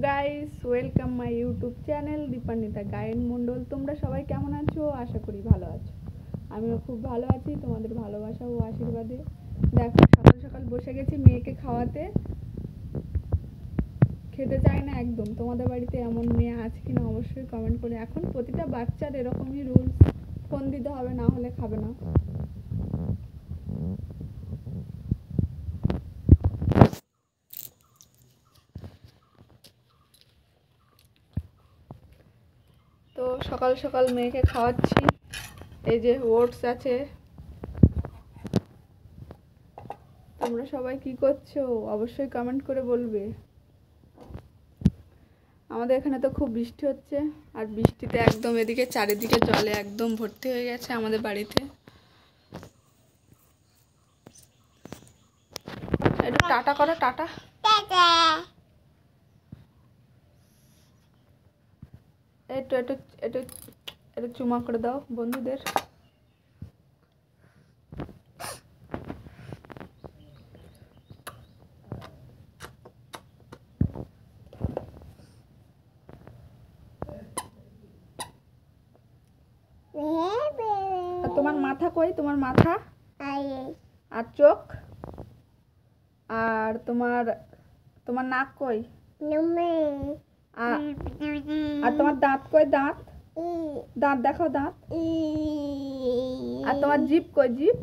Guys, welcome my YouTube channel Dipanwita Gayen Mondal. তোমরা সবাই কেমন আছো? আশা করি ভালো আছো। আমিও খুব ভালো আছি তোমাদের ভালোবাসা ও আশীর্বাদে। দেখো, সকাল সকাল বসে গেছি মেয়েকে খাওয়াতে। খেতে চায় না একদম। তোমাদের বাড়িতে এমন মেয়ে আছে কিনা অবশ্যই কমেন্ট করে। এখন প্রতিটা বাচ্চার এরকমই রুলস, ফোন দিতে হবে, না হলে খাবে না। তো সকাল সকাল মেয়েকে খাওয়াচ্ছি। এই যে ওটস আছে। তোমরা সবাই কি করছো অবশ্যই কমেন্ট করে বলবে। আমাদের এখানে তো খুব বৃষ্টি হচ্ছে, আর বৃষ্টিতে একদম এদিকে চারিদিকে জলে একদম ভর্তি হয়ে গেছে আমাদের বাড়িতে। একটু টাটা করো, টাটা। একটু একটু একটু একটু চুমা করে দাও বন্ধুদের। আর তোমার মাথা কই? তোমার মাথা আর চোখ আর তোমার তোমার নাক কই? আর তোমার দাঁত কই? দাঁত দাঁত দেখাও, দাঁত। আর তোমার জিভ কই? জিভ।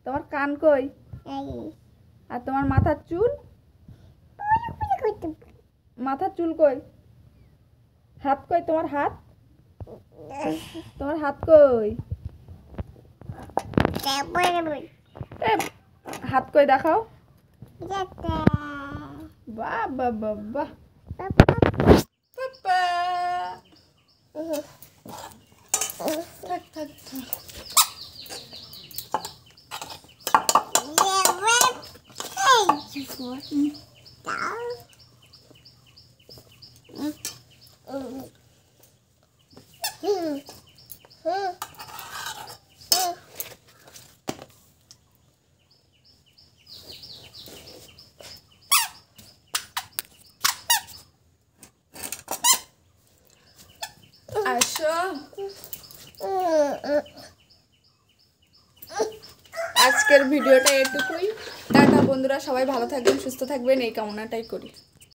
তোমার কান কই? আর তোমার মাথার চুল? মাথার চুল কই? হাত কই? তোমার হাত? তোমার হাত কই? হাত কই দেখাও। বাহ বাহ বাহ বাহ। থাক থাক থাক। আসো। আজকের ভিডিওটা এটুকুই। টাটা বন্ধুরা, সবাই ভালো থাকবেন, সুস্থ থাকবেন, এই কামনাটাই করি।